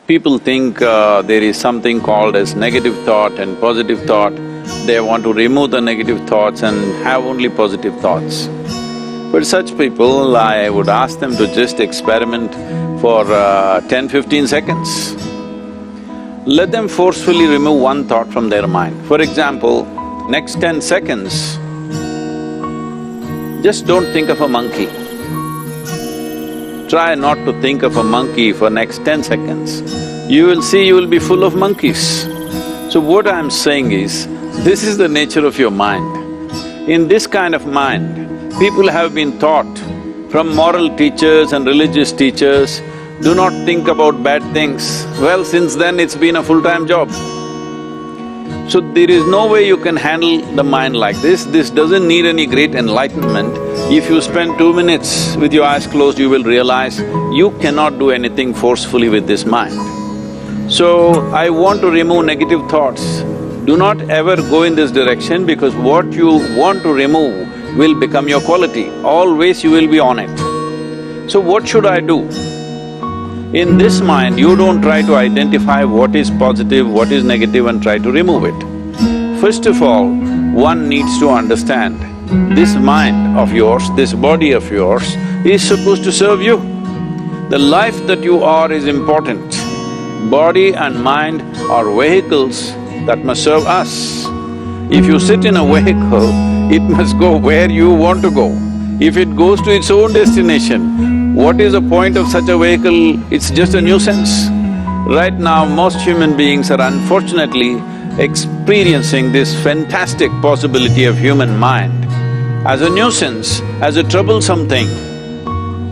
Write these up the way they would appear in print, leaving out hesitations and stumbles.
People think there is something called as negative thought and positive thought. They want to remove the negative thoughts and have only positive thoughts. But such people, I would ask them to just experiment for 10-15 seconds. Let them forcefully remove one thought from their mind. For example, next 10 seconds, just don't think of a monkey. Try not to think of a monkey for next 10 seconds. You will see you will be full of monkeys. So what I'm saying is, this is the nature of your mind. In this kind of mind, people have been taught from moral teachers and religious teachers, do not think about bad things. Well, since then it's been a full-time job. So there is no way you can handle the mind like this. This doesn't need any great enlightenment. If you spend 2 minutes with your eyes closed, you will realize you cannot do anything forcefully with this mind. So, I want to remove negative thoughts. Do not ever go in this direction because what you want to remove will become your quality. Always you will be on it. So what should I do? In this mind, you don't try to identify what is positive, what is negative and try to remove it. First of all, one needs to understand, this mind of yours, this body of yours is supposed to serve you. The life that you are is important. Body and mind are vehicles that must serve us. If you sit in a vehicle, it must go where you want to go. If it goes to its own destination, what is the point of such a vehicle? It's just a nuisance. Right now, most human beings are unfortunately experiencing this fantastic possibility of human mind as a nuisance, as a troublesome thing.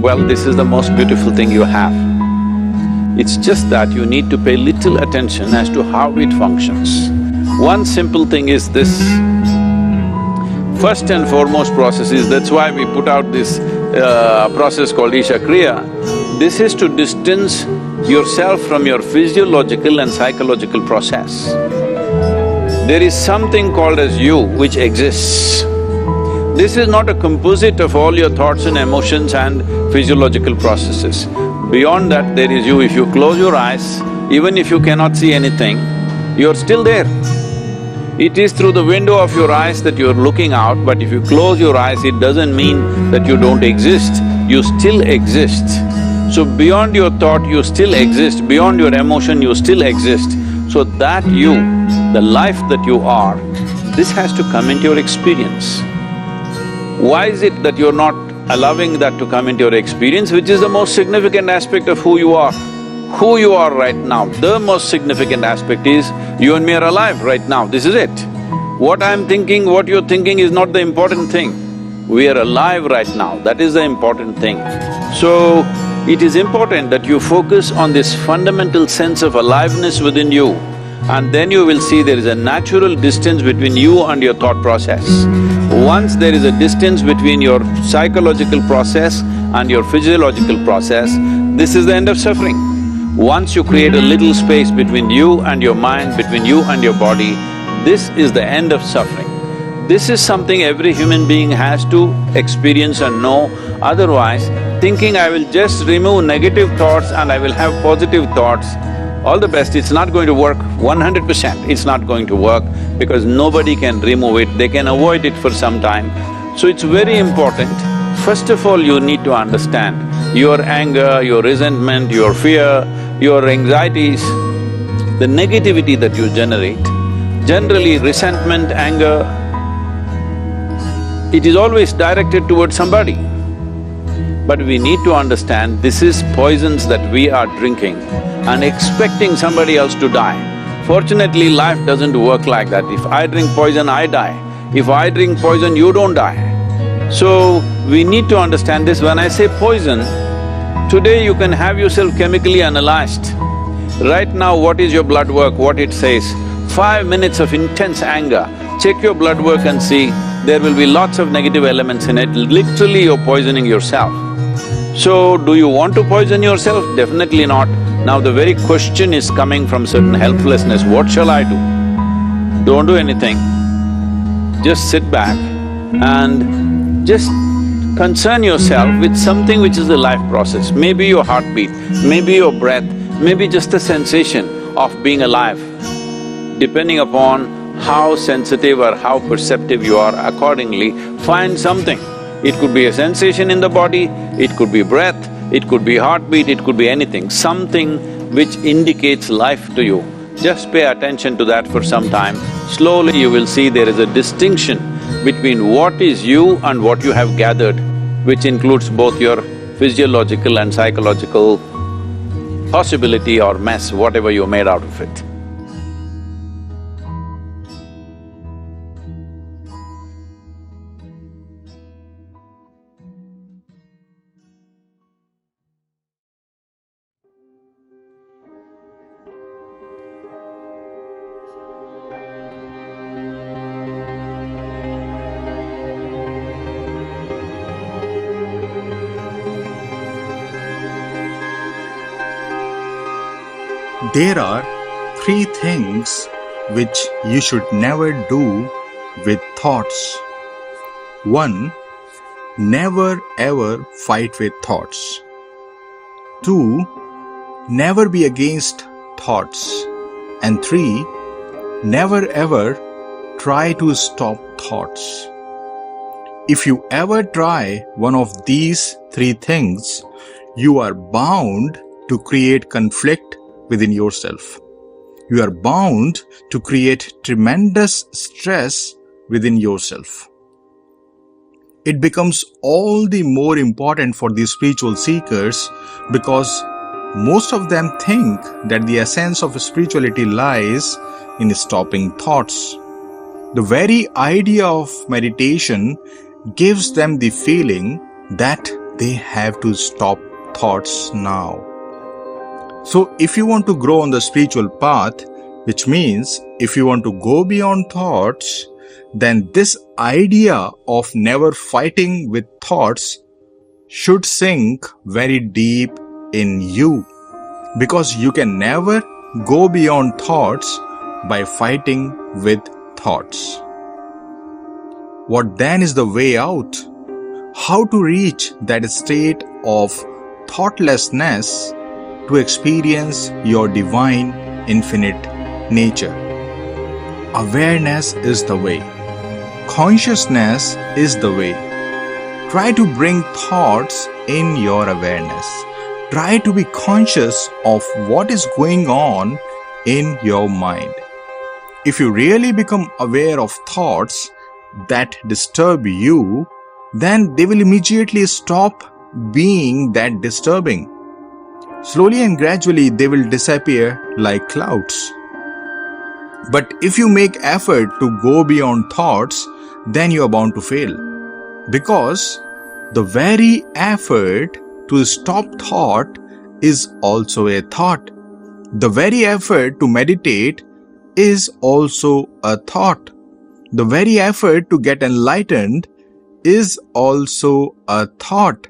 Well, this is the most beautiful thing you have. It's just that you need to pay little attention as to how it functions. One simple thing is this. First and foremost process is, that's why we put out this process called Isha Kriya. This is to distance yourself from your physiological and psychological process. There is something called as you which exists. This is not a composite of all your thoughts and emotions and physiological processes. Beyond that, there is you. If you close your eyes, even if you cannot see anything, you're still there. It is through the window of your eyes that you're looking out, but if you close your eyes, it doesn't mean that you don't exist, you still exist. So beyond your thought, you still exist, beyond your emotion, you still exist. So that you, the life that you are, this has to come into your experience. Why is it that you're not allowing that to come into your experience, which is the most significant aspect of who you are? Who you are right now, the most significant aspect is, you and me are alive right now, this is it. What I'm thinking, what you're thinking is not the important thing. We are alive right now, that is the important thing. So, it is important that you focus on this fundamental sense of aliveness within you, and then you will see there is a natural distance between you and your thought process. Once there is a distance between your psychological process and your physiological process, this is the end of suffering. Once you create a little space between you and your mind, between you and your body, this is the end of suffering. This is something every human being has to experience and know. Otherwise, thinking I will just remove negative thoughts and I will have positive thoughts, all the best, it's not going to work 100%, it's not going to work because nobody can remove it, they can avoid it for some time. So it's very important, first of all you need to understand your anger, your resentment, your fear, your anxieties, the negativity that you generate. Generally, resentment, anger, it is always directed towards somebody. But we need to understand this is poisons that we are drinking and expecting somebody else to die. Fortunately, life doesn't work like that. If I drink poison, I die. If I drink poison, you don't die. So, we need to understand this. When I say poison, today you can have yourself chemically analyzed. Right now, what is your blood work, what it says? 5 minutes of intense anger, check your blood work and see, there will be lots of negative elements in it, literally you're poisoning yourself. So, do you want to poison yourself? Definitely not. Now the very question is coming from certain helplessness, what shall I do? Don't do anything, just sit back and just concern yourself with something which is the life process. Maybe your heartbeat, maybe your breath, maybe just the sensation of being alive. Depending upon how sensitive or how perceptive you are, accordingly find something. It could be a sensation in the body, it could be breath, it could be heartbeat, it could be anything, something which indicates life to you. Just pay attention to that for some time. Slowly you will see there is a distinction between what is you and what you have gathered, which includes both your physiological and psychological possibility or mess, whatever you made out of it. There are three things which you should never do with thoughts. 1. Never ever fight with thoughts. 2. Never be against thoughts. And 3. Never ever try to stop thoughts. If you ever try one of these three things, you are bound to create conflict within yourself. You are bound to create tremendous stress within yourself. It becomes all the more important for these spiritual seekers because most of them think that the essence of spirituality lies in stopping thoughts. The very idea of meditation gives them the feeling that they have to stop thoughts now. So if you want to grow on the spiritual path, which means if you want to go beyond thoughts, then this idea of never fighting with thoughts should sink very deep in you, because you can never go beyond thoughts by fighting with thoughts. What then is the way out? How to reach that state of thoughtlessness to experience your divine, infinite nature? Awareness is the way. Consciousness is the way. Try to bring thoughts in your awareness. Try to be conscious of what is going on in your mind. If you really become aware of thoughts that disturb you, then they will immediately stop being that disturbing. Slowly and gradually they will disappear like clouds. But if you make effort to go beyond thoughts, then you are bound to fail. Because the very effort to stop thought is also a thought. The very effort to meditate is also a thought. The very effort to get enlightened is also a thought.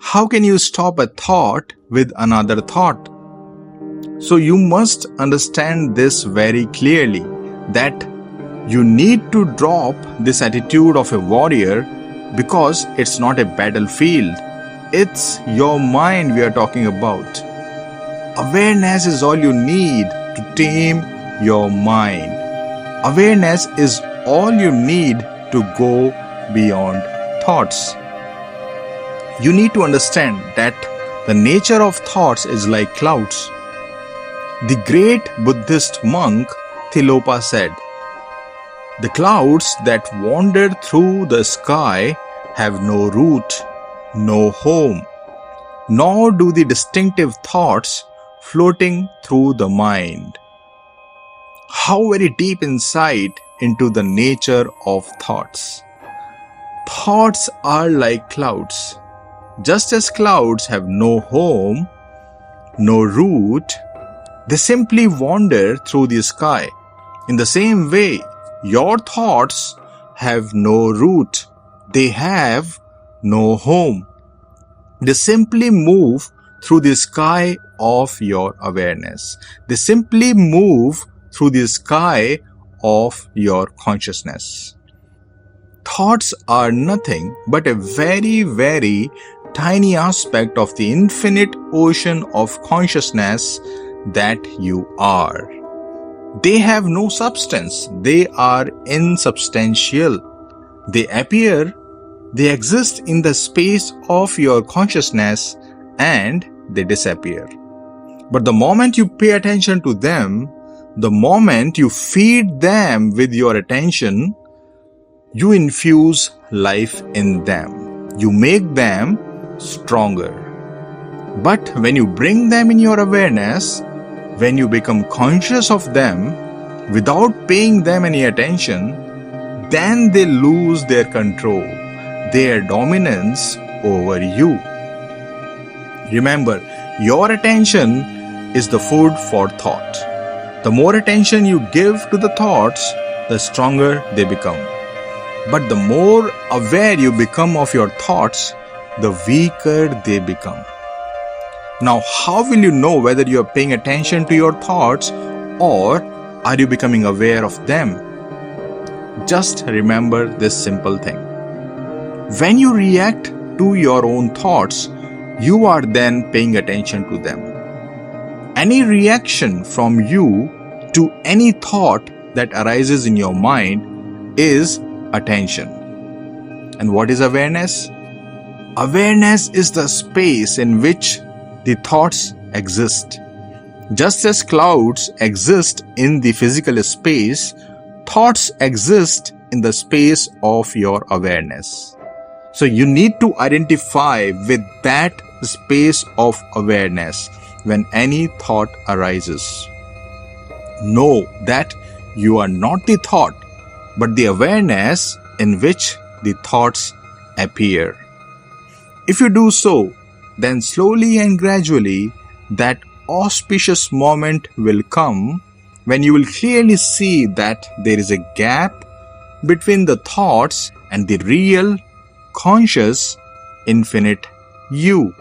How can you stop a thought with another thought? So you must understand this very clearly, that you need to drop this attitude of a warrior, because it's not a battlefield. It's your mind we are talking about. Awareness is all you need to tame your mind. Awareness is all you need to go beyond thoughts. You need to understand that the nature of thoughts is like clouds. The great Buddhist monk Thilopa said, "The clouds that wander through the sky have no root, no home, nor do the distinctive thoughts floating through the mind." How very deep insight into the nature of thoughts. Thoughts are like clouds. Just as clouds have no home, no root, they simply wander through the sky. In the same way, your thoughts have no root. They have no home. They simply move through the sky of your awareness. They simply move through the sky of your consciousness. Thoughts are nothing but a very, very tiny aspect of the infinite ocean of consciousness that you are. They have no substance. They are insubstantial. They appear, they exist in the space of your consciousness, and they disappear. But the moment you pay attention to them, the moment you feed them with your attention, you infuse life in them. You make them stronger. But when you bring them in your awareness, when you become conscious of them without paying them any attention, then they lose their control, their dominance over you. Remember, your attention is the food for thought. The more attention you give to the thoughts, the stronger they become. But the more aware you become of your thoughts, the weaker they become. Now, how will you know whether you are paying attention to your thoughts or are you becoming aware of them? Just remember this simple thing. When you react to your own thoughts, you are then paying attention to them. Any reaction from you to any thought that arises in your mind is attention. And what is awareness? Awareness is the space in which the thoughts exist. Just as clouds exist in the physical space, thoughts exist in the space of your awareness. So you need to identify with that space of awareness when any thought arises. Know that you are not the thought, but the awareness in which the thoughts appear. If you do so, then slowly and gradually that auspicious moment will come when you will clearly see that there is a gap between the thoughts and the real, conscious, infinite you.